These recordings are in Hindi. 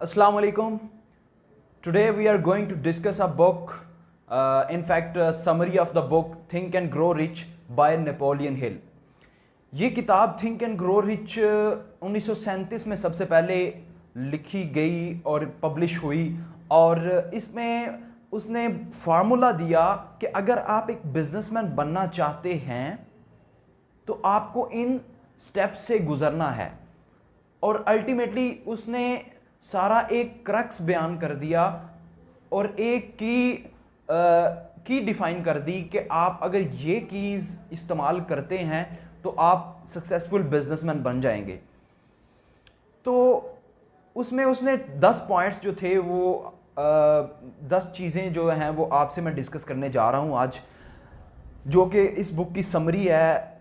Assalamu alaikum. Today we are going to discuss a book, in fact, a summary of the book Think and Grow Rich by Napoleon Hill. ये किताब थिंक एंड ग्रो रिच 1937 में सबसे पहले लिखी गई और पब्लिश हुई, और इसमें उसने फार्मूला दिया कि अगर आप एक बिजनेसमैन बनना चाहते हैं तो आपको इन स्टेप्स से गुजरना है। और अल्टीमेटली उसने सारा एक क्रक्स बयान कर दिया और एक की डिफाइन कर दी कि आप अगर ये कीज इस्तेमाल करते हैं तो आप सक्सेसफुल बिजनेसमैन बन जाएंगे। तो उसमें उसने 10 पॉइंट्स जो थे वो 10 चीज़ें जो हैं वो आपसे मैं डिस्कस करने जा रहा हूँ आज, जो कि इस बुक की समरी है।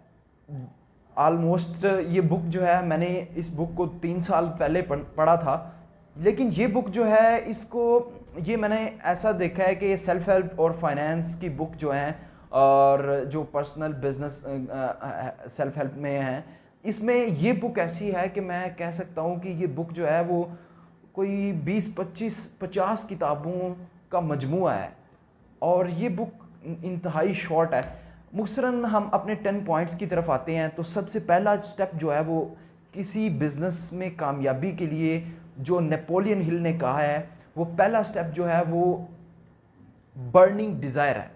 ऑलमोस्ट ये बुक जो है, मैंने इस बुक को 3 साल पहले पढ़ा था, लेकिन ये बुक जो है ये मैंने ऐसा देखा है कि ये सेल्फ हेल्प और फाइनेंस की बुक जो हैं और जो पर्सनल बिजनेस सेल्फ हेल्प में है, इसमें ये बुक ऐसी है कि मैं कह सकता हूँ कि ये बुक जो है वो कोई 20-25-50 किताबों का मजमूआ है और ये बुक इंतहाई शॉर्ट है। मुख्तसरन हम अपने 10 पॉइंट्स की तरफ आते हैं। तो सबसे पहला स्टेप जो है वो किसी बिजनेस में कामयाबी के लिए जो नेपोलियन हिल ने कहा है, वो पहला स्टेप जो है वो बर्निंग डिजायर है।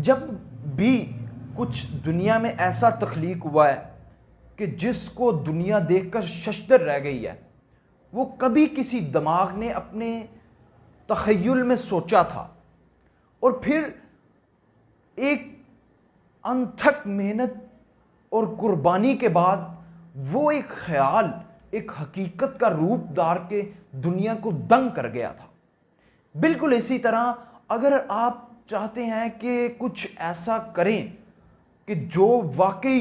जब भी कुछ दुनिया में ऐसा तख्लीक हुआ है कि जिसको दुनिया देखकर शशदर रह गई है, वो कभी किसी दिमाग ने अपने तखय्युल में सोचा था और फिर एक अनथक मेहनत और कुर्बानी के बाद वो एक ख्याल एक हकीकत का रूप धार के दुनिया को दंग कर गया था। बिल्कुल इसी तरह अगर आप चाहते हैं कि कुछ ऐसा करें कि जो वाकई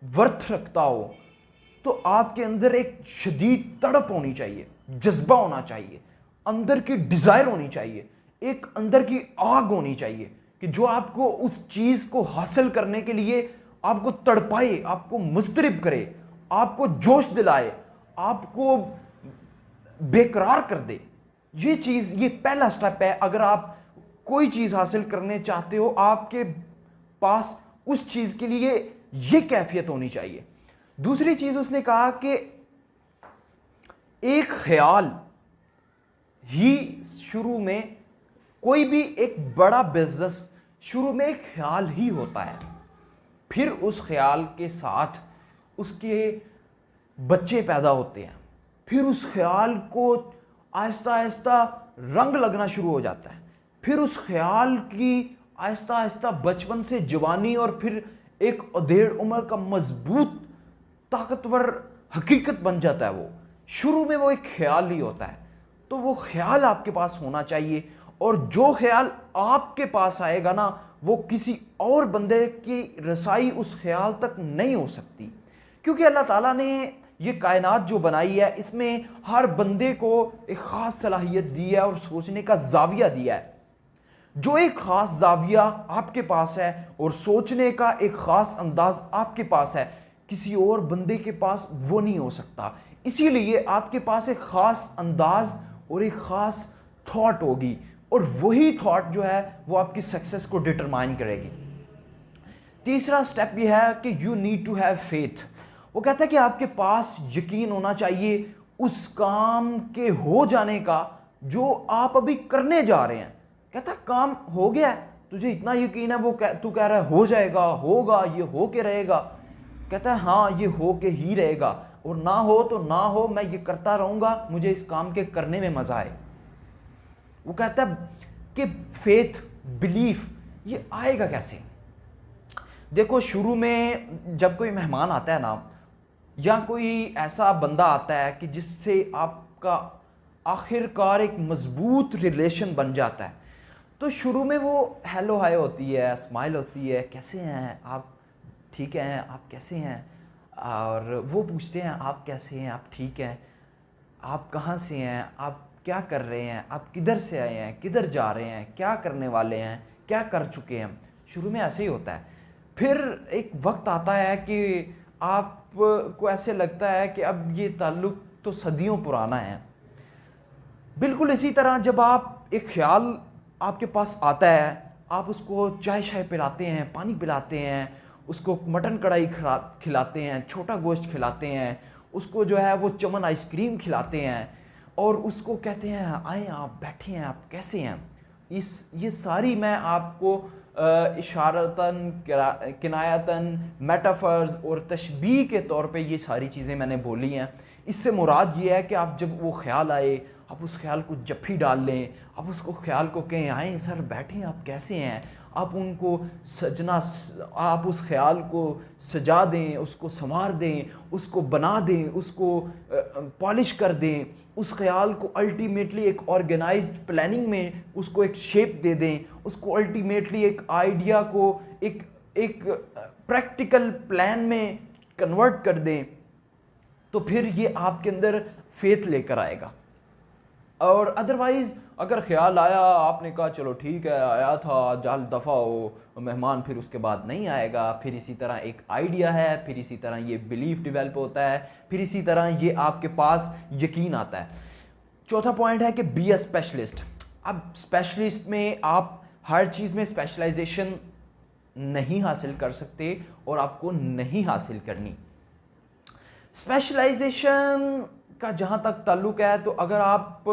वर्थ रखता हो, तो आपके अंदर एक शदीद तड़प होनी चाहिए, जज्बा होना चाहिए, अंदर की डिजायर होनी चाहिए, एक अंदर की आग होनी चाहिए कि जो आपको उस चीज को हासिल करने के लिए आपको तड़पाए, आपको मुस्तरिब करे, आपको जोश दिलाए, आपको बेकरार कर दे। ये चीज, ये पहला स्टेप है। अगर आप कोई चीज हासिल करने चाहते हो, आपके पास उस चीज के लिए ये कैफियत होनी चाहिए। दूसरी चीज उसने कहा कि एक ख्याल ही शुरू में, कोई भी एक बड़ा बिजनेस शुरू में एक ख्याल ही होता है, फिर उस ख्याल के साथ उसके बच्चे पैदा होते हैं, फिर उस ख्याल को आहिस्ता आहिस्ता रंग लगना शुरू हो जाता है, फिर उस ख्याल की आहिस्ता आहिस्ता बचपन से जवानी और फिर एक अधेड़ उम्र का मजबूत ताकतवर हकीकत बन जाता है। वो शुरू में वो एक ख्याल ही होता है। तो वो ख्याल आपके पास होना चाहिए, और जो ख्याल आपके पास आएगा ना, वो किसी और बंदे की रसाई उस ख्याल तक नहीं हो सकती, क्योंकि अल्लाह ताला ने ये कायनात जो बनाई है, इसमें हर बंदे को एक ख़ास सलाहियत दी है और सोचने का जाविया दिया है। जो एक ख़ास जाविया आपके पास है और सोचने का एक ख़ास अंदाज आपके पास है, किसी और बंदे के पास वो नहीं हो सकता। इसीलिए आपके पास एक ख़ास अंदाज और एक ख़ास थॉट होगी, और वही थॉट जो है वो आपकी सक्सेस को डिटरमाइन करेगी। तीसरा स्टेप ये है कि you need to have faith. वो कहता है कि आपके पास यकीन होना चाहिए उस काम के हो जाने का जो आप अभी करने जा रहे हैं। कहता है काम हो गया है, तुझे इतना यकीन है, तू कह रहा है हो जाएगा, होगा, ये हो के रहेगा। कहता है हाँ, ये हो के ही रहेगा, और ना हो तो ना हो, मैं ये करता रहूंगा, मुझे इस काम के करने में मजा आए। वो कहता है कि फेथ, बिलीफ, ये आएगा कैसे? देखो, शुरू में जब कोई मेहमान आता है ना, या कोई ऐसा बंदा आता है कि जिससे आपका आखिरकार एक मजबूत रिलेशन बन जाता है, तो शुरू में वो हेलो हाय होती है, स्माइल होती है, कैसे हैं आप, ठीक हैं, आप कैसे हैं, और वो पूछते हैं आप कैसे हैं, आप ठीक हैं, आप कहाँ से हैं, आप क्या कर रहे हैं, आप किधर से आए हैं, किधर जा रहे हैं, क्या करने वाले हैं, क्या कर चुके हैं। शुरू में ऐसे ही होता है। फिर एक वक्त आता है कि आपको ऐसे लगता है कि अब ये ताल्लुक़ तो सदियों पुराना है। बिल्कुल इसी तरह जब आप एक ख्याल आपके पास आता है, आप उसको चाय शाय पिलाते हैं, पानी पिलाते हैं, उसको मटन कढ़ाई खिलाते हैं, छोटा गोश्त खिलाते हैं, उसको जो है वो चमन आइसक्रीम खिलाते हैं और उसको कहते हैं आए आप बैठे हैं, आप कैसे हैं। ये सारी मैं आपको इशारतन किनायतन मेटाफर्स और तशबीह के तौर पे ये सारी चीज़ें मैंने बोली हैं। इससे मुराद ये है कि आप जब वो ख्याल आए, आप उस ख्याल को जफ्फी डाल लें, आप उसको ख्याल को कहें आए सर बैठे आप कैसे हैं, आप उनको आप उस ख्याल को सजा दें, उसको संवार दें, उसको बना दें, उसको पॉलिश कर दें, उस ख्याल को अल्टीमेटली एक ऑर्गेनाइज्ड प्लानिंग में उसको एक शेप दे दें, उसको अल्टीमेटली एक आइडिया को एक प्रैक्टिकल प्लान में कन्वर्ट कर दें, तो फिर ये आपके अंदर फेथ लेकर आएगा। और अदरवाइज़ अगर ख्याल आया, आपने कहा चलो ठीक है आया था, जाल दफ़ा हो मेहमान, फिर उसके बाद नहीं आएगा, फिर इसी तरह एक आइडिया है, फिर इसी तरह ये बिलीफ डेवलप होता है, फिर इसी तरह ये आपके पास यकीन आता है। चौथा पॉइंट है कि बी अ स्पेशलिस्ट। अब स्पेशलिस्ट में आप हर चीज़ में स्पेशलाइजेशन नहीं हासिल कर सकते और आपको नहीं हासिल करनी। स्पेशलाइजेशन का जहाँ तक ताल्लुक है, तो अगर आप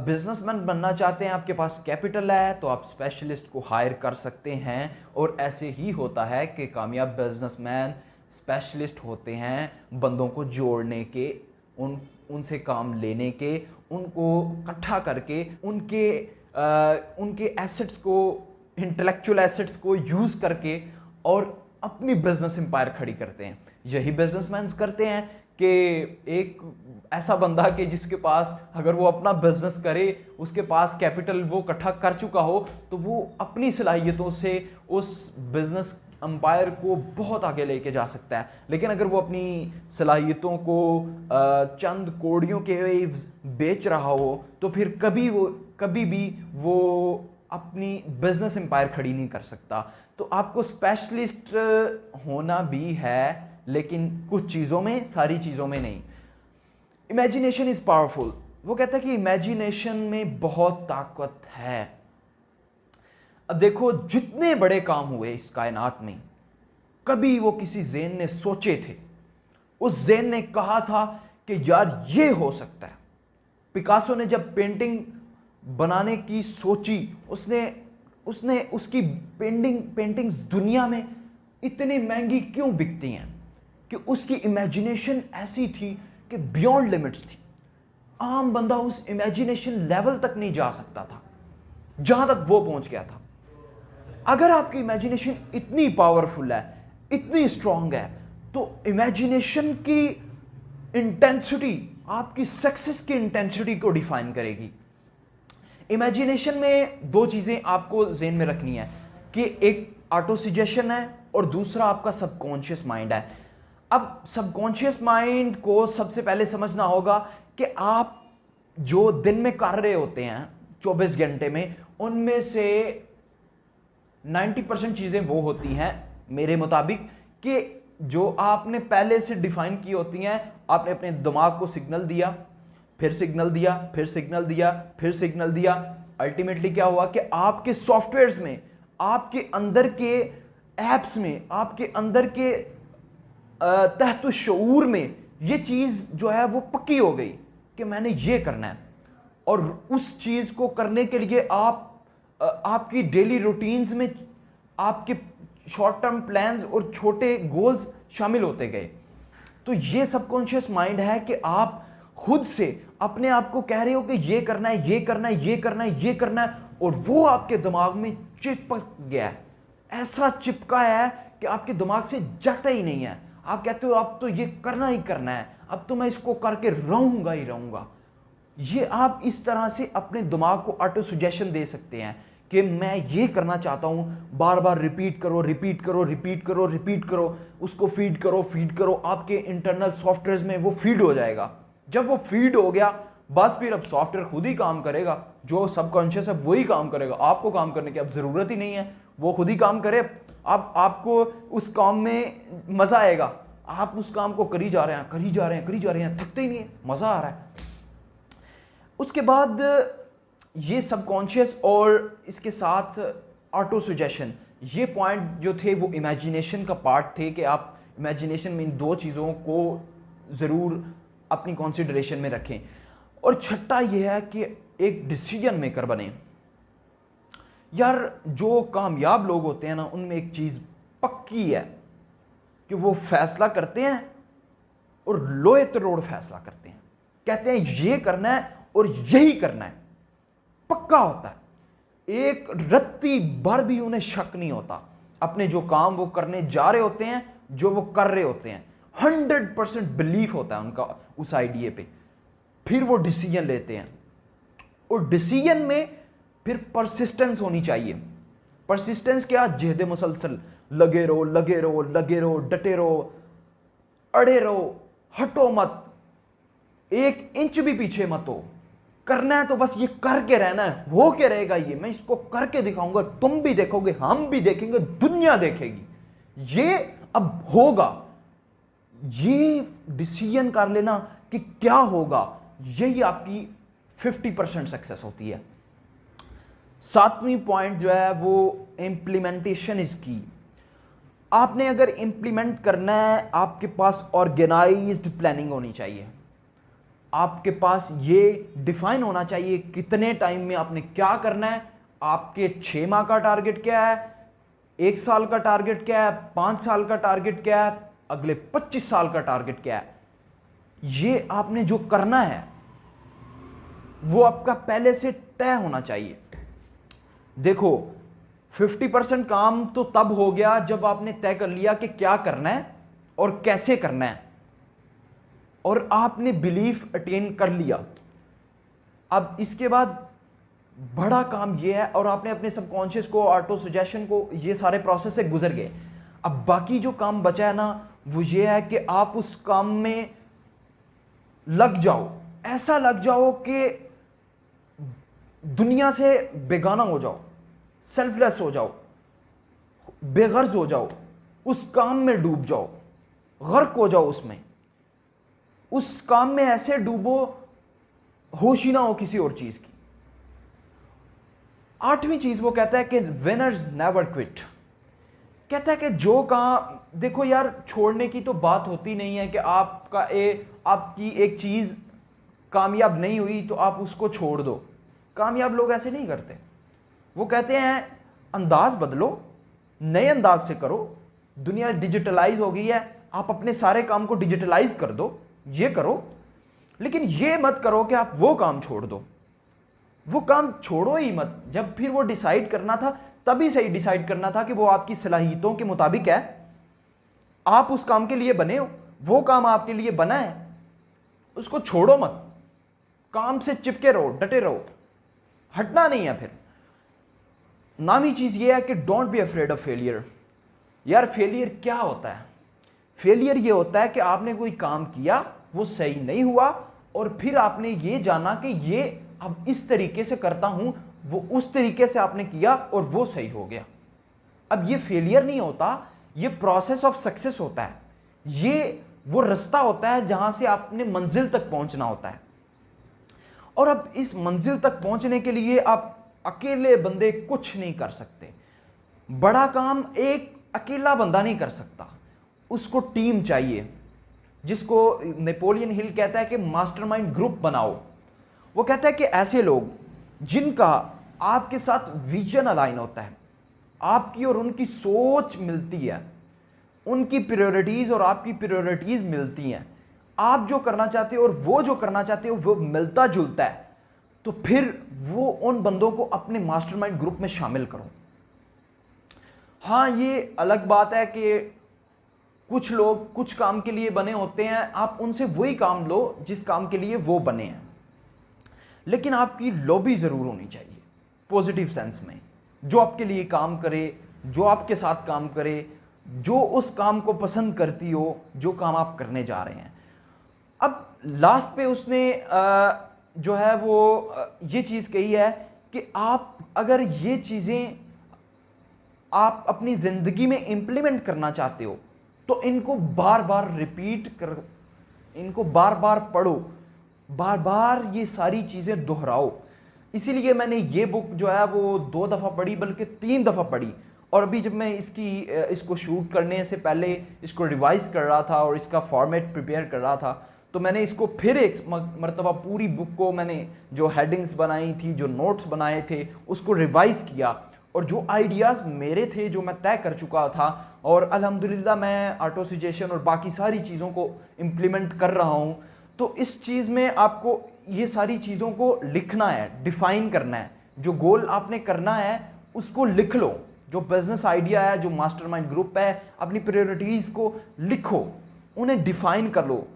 बिजनेसमैन बनना चाहते हैं, आपके पास कैपिटल है, तो आप स्पेशलिस्ट को हायर कर सकते हैं। और ऐसे ही होता है कि कामयाब बिजनेसमैन स्पेशलिस्ट होते हैं बंदों को जोड़ने के, उनसे काम लेने के, उनको इकट्ठा करके उनके एसेट्स को, इंटेलेक्चुअल एसेट्स को यूज़ करके और अपनी बिजनेस एम्पायर खड़ी करते हैं। यही बिजनेसमैन करते हैं कि एक ऐसा बंदा कि जिसके पास अगर वो अपना बिजनेस करे, उसके पास कैपिटल वो इकट्ठा कर चुका हो, तो वो अपनी सलाहियतों से उस बिजनेस एम्पायर को बहुत आगे लेके जा सकता है। लेकिन अगर वो अपनी सलाहियतों को चंद कौड़ियों के बेच रहा हो, तो फिर कभी भी वो अपनी बिजनेस एम्पायर खड़ी नहीं कर सकता। तो आपको स्पेशलिस्ट होना भी है, लेकिन कुछ चीज़ों में, सारी चीज़ों में नहीं। Imagination is powerful. वो कहता है कि इमेजिनेशन में बहुत ताकत है। अब देखो, जितने बड़े काम हुए इस कायनात में, कभी वो किसी ज़हन ने सोचे थे, उस ज़हन ने कहा था कि यार ये हो सकता है। पिकासो ने जब पेंटिंग बनाने की सोची, उसने उसकी पेंटिंग्स दुनिया में इतनी महंगी क्यों बिकती हैं कि उसकी इमेजिनेशन ऐसी थी कि बियॉन्ड लिमिट्स थी। आम बंदा उस इमेजिनेशन लेवल तक नहीं जा सकता था जहां तक वो पहुंच गया था। अगर आपकी इमेजिनेशन इतनी पावरफुल है, इतनी स्ट्रांग है, तो इमेजिनेशन की इंटेंसिटी आपकी सक्सेस की इंटेंसिटी को डिफाइन करेगी। इमेजिनेशन में दो चीजें आपको ज़हन में रखनी है कि एक ऑटो सजेशन है और दूसरा आपका सबकॉन्शियस माइंड है। अब सबकॉन्शियस माइंड को सबसे पहले समझना होगा कि आप जो दिन में कर रहे होते हैं 24 घंटे में, उनमें से 90% चीज़ें वो होती हैं मेरे मुताबिक कि जो आपने पहले से डिफाइन की होती हैं। आपने अपने दिमाग को सिग्नल दिया, फिर सिग्नल दिया, फिर सिग्नल दिया, फिर सिग्नल दिया। अल्टीमेटली क्या हुआ कि आपके सॉफ्टवेयर्स में, आपके अंदर के एप्स में, आपके अंदर के तहत शऊर में ये चीज़ जो है वो पक्की हो गई कि मैंने ये करना है। और उस चीज़ को करने के लिए आपकी डेली रूटीन्स में आपके शॉर्ट टर्म प्लान्स और छोटे गोल्स शामिल होते गए। तो ये सबकॉन्शियस माइंड है कि आप खुद से अपने आप को कह रहे हो कि ये करना है, ये करना है, ये करना है, ये करना है, और वो आपके दिमाग में चिपक गया है। ऐसा चिपका है कि आपके दिमाग से जाता ही नहीं है। आप कहते हो अब तो ये करना ही करना है, अब तो मैं इसको करके रहूंगा ही रहूंगा। ये आप इस तरह से अपने दिमाग को ऑटो सजेशन दे सकते हैं कि मैं ये करना चाहता हूं। बार बार रिपीट करो, रिपीट करो, रिपीट करो, रिपीट करो, उसको फीड करो, फीड करो। आपके इंटरनल सॉफ्टवेयर में वो फीड हो जाएगा। जब वो फीड हो गया, बस फिर अब सॉफ्टवेयर खुद ही काम करेगा। जो सबकॉन्शियस है वही काम करेगा, आपको काम करने की अब जरूरत ही नहीं है, वो खुद ही काम करे। अब आपको उस काम में मजा आएगा, आप उस काम को करी जा रहे हैं, करी जा रहे हैं, करी जा रहे हैं, थकते ही नहीं है, मज़ा आ रहा है। उसके बाद ये सबकॉन्शियस और इसके साथ ऑटो सजेशन, ये पॉइंट जो थे वो इमेजिनेशन का पार्ट थे कि आप इमेजिनेशन में इन दो चीज़ों को ज़रूर अपनी कंसिडरेशन में रखें। और छठा ये है कि एक डिसीजन मेकर बने। यार जो कामयाब लोग होते हैं ना, उनमें एक चीज़ पक्की है कि वो फैसला करते हैं और लोहे तरोड़ फैसला करते हैं, कहते हैं ये करना है और यही करना है, पक्का होता है। एक रत्ती भर भी उन्हें शक नहीं होता, अपने जो काम वो करने जा रहे होते हैं, जो वो कर रहे होते हैं, 100% बिलीफ होता है उनका उस आइडिया पे। फिर वो डिसीजन लेते हैं और डिसीजन में फिर परसिस्टेंस होनी चाहिए। परसिस्टेंस क्या? जिहद मुसलसल, लगे रहो लगे रहो लगे रहो, डटे रहो, अड़े रहो, हटो मत, एक इंच भी पीछे मत हो। करना है तो बस ये करके रहना है, हो के रहेगा ये, मैं इसको करके दिखाऊंगा, तुम भी देखोगे, हम भी देखेंगे, दुनिया देखेगी, ये अब होगा। ये डिसीजन कर लेना कि क्या होगा, यही आपकी 50% सक्सेस होती है। सातवीं पॉइंट जो है वो इंप्लीमेंटेशन इज की। आपने अगर इंप्लीमेंट करना है, आपके पास ऑर्गेनाइज्ड प्लानिंग होनी चाहिए। आपके पास ये डिफाइन होना चाहिए कितने टाइम में आपने क्या करना है, आपके 6 माह का टारगेट क्या है, 1 साल का टारगेट क्या है, 5 साल का टारगेट क्या है, अगले 25 साल का टारगेट क्या है। ये आपने जो करना है वो आपका पहले से तय होना चाहिए। देखो 50% काम तो तब हो गया जब आपने तय कर लिया कि क्या करना है और कैसे करना है, और आपने बिलीफ अटेन कर लिया। अब इसके बाद बड़ा काम यह है, और आपने अपने सबकॉन्शियस को, ऑटो सजेशन को, ये सारे प्रोसेस से गुजर गए। अब बाकी जो काम बचा है ना, वो ये है कि आप उस काम में लग जाओ, ऐसा लग जाओ कि दुनिया से बेगाना हो जाओ, सेल्फलेस हो जाओ, बेगर्ज हो जाओ, उस काम में डूब जाओ, गर्क हो जाओ उसमें, उस काम में ऐसे डूबो होश ही ना हो किसी और चीज की। आठवीं चीज वो कहता है कि विनर्स नेवर क्विट। कहता है कि जो काम, देखो यार छोड़ने की तो बात होती नहीं है कि आपकी एक चीज कामयाब नहीं हुई तो आप उसको छोड़ दो। कामयाब लोग ऐसे नहीं करते। वो कहते हैं अंदाज बदलो, नए अंदाज से करो, दुनिया डिजिटलाइज हो गई है, आप अपने सारे काम को डिजिटलाइज कर दो, ये करो, लेकिन ये मत करो कि आप वो काम छोड़ दो। वो काम छोड़ो ही मत। जब फिर वो डिसाइड करना था तभी सही डिसाइड करना था कि वो आपकी सलाहियतों के मुताबिक है, आप उस काम के लिए बने हो, वो काम आपके लिए बना है, उसको छोड़ो मत, काम से चिपके रहो, डटे रहो, हटना नहीं है। फिर नामी चीज ये है कि don't be afraid of failure. यार फेलियर क्या होता है? फेलियर ये होता है कि आपने कोई काम किया, वो सही नहीं हुआ, और फिर आपने ये जाना कि ये अब इस तरीके से करता हूं, वो उस तरीके से आपने किया और वो सही हो गया। अब ये फेलियर नहीं होता, ये प्रोसेस ऑफ सक्सेस होता है। ये वो रास्ता होता है जहां से आपने मंजिल तक पहुंचना होता है। और अब इस मंजिल तक पहुंचने के लिए आप अकेले बंदे कुछ नहीं कर सकते। बड़ा काम एक अकेला बंदा नहीं कर सकता, उसको टीम चाहिए, जिसको नेपोलियन हिल कहता है कि मास्टरमाइंड ग्रुप बनाओ। वो कहता है कि ऐसे लोग जिनका आपके साथ विजन अलाइन होता है, आपकी और उनकी सोच मिलती है, उनकी प्रायोरिटीज और आपकी प्रायोरिटीज मिलती हैं, आप जो करना चाहते हो और वो जो करना चाहते हो वो मिलता जुलता है, तो फिर वो उन बंदों को अपने मास्टरमाइंड ग्रुप में शामिल करो। हाँ, ये अलग बात है कि कुछ लोग कुछ काम के लिए बने होते हैं, आप उनसे वही काम लो जिस काम के लिए वो बने हैं, लेकिन आपकी लॉबी जरूर होनी चाहिए पॉजिटिव सेंस में, जो आपके लिए काम करे, जो आपके साथ काम करे, जो उस काम को पसंद करती हो, जो काम आप करने जा रहे हैं। अब लास्ट पे उसने जो है वो ये चीज़ कही है कि आप अगर ये चीज़ें आप अपनी ज़िंदगी में इम्प्लीमेंट करना चाहते हो तो इनको बार बार रिपीट कर, इनको बार बार पढ़ो, बार बार ये सारी चीज़ें दोहराओ। इसीलिए मैंने ये बुक जो है वो 2 दफ़ा पढ़ी, बल्कि 3 दफ़ा पढ़ी। और अभी जब मैं इसको शूट करने से पहले इसको रिवाइज कर रहा था और इसका फॉर्मेट प्रिपेयर कर रहा था, तो मैंने इसको फिर एक मरतबा पूरी बुक को मैंने जो हेडिंग्स बनाई थी, जो नोट्स बनाए थे, उसको रिवाइज किया। और जो आइडियाज़ मेरे थे, जो मैं तय कर चुका था, और अल्हम्दुलिल्लाह मैं ऑटो सजेशन और बाकी सारी चीज़ों को इम्प्लीमेंट कर रहा हूँ। तो इस चीज़ में आपको ये सारी चीज़ों को लिखना है, डिफ़ाइन करना है। जो गोल आपने करना है उसको लिख लो। जो बिजनेस आइडिया है, जो मास्टरमाइंड ग्रुप है, अपनी प्रायोरिटीज़ को लिखो, उन्हें डिफ़ाइन कर लो।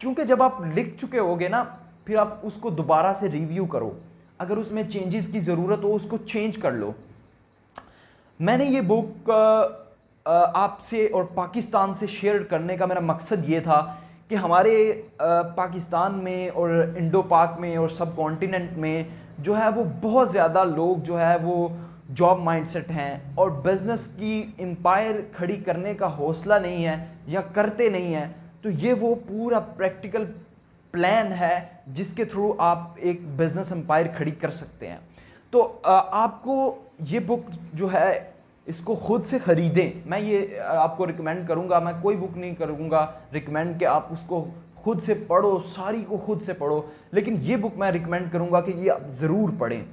क्योंकि जब आप लिख चुके होगे ना, फिर आप उसको दोबारा से रिव्यू करो। अगर उसमें चेंजेस की ज़रूरत हो उसको चेंज कर लो। मैंने ये बुक आपसे और पाकिस्तान से शेयर करने का मेरा मकसद ये था कि हमारे पाकिस्तान में और इंडो पाक में और सब कॉन्टिनेंट में जो है वो बहुत ज़्यादा लोग जो है वो जॉब माइंडसेट हैं और बिज़नेस की एम्पायर खड़ी करने का हौसला नहीं है या करते नहीं हैं। तो ये वो पूरा प्रैक्टिकल प्लान है जिसके थ्रू आप एक बिज़नेस एम्पायर खड़ी कर सकते हैं। तो आपको ये बुक जो है इसको खुद से ख़रीदें। मैं ये आपको रिकमेंड करूँगा, मैं कोई बुक नहीं करूँगा रिकमेंड कि आप उसको खुद से पढ़ो, सारी को खुद से पढ़ो, लेकिन ये बुक मैं रिकमेंड करूँगा कि ये आप ज़रूर पढ़ें।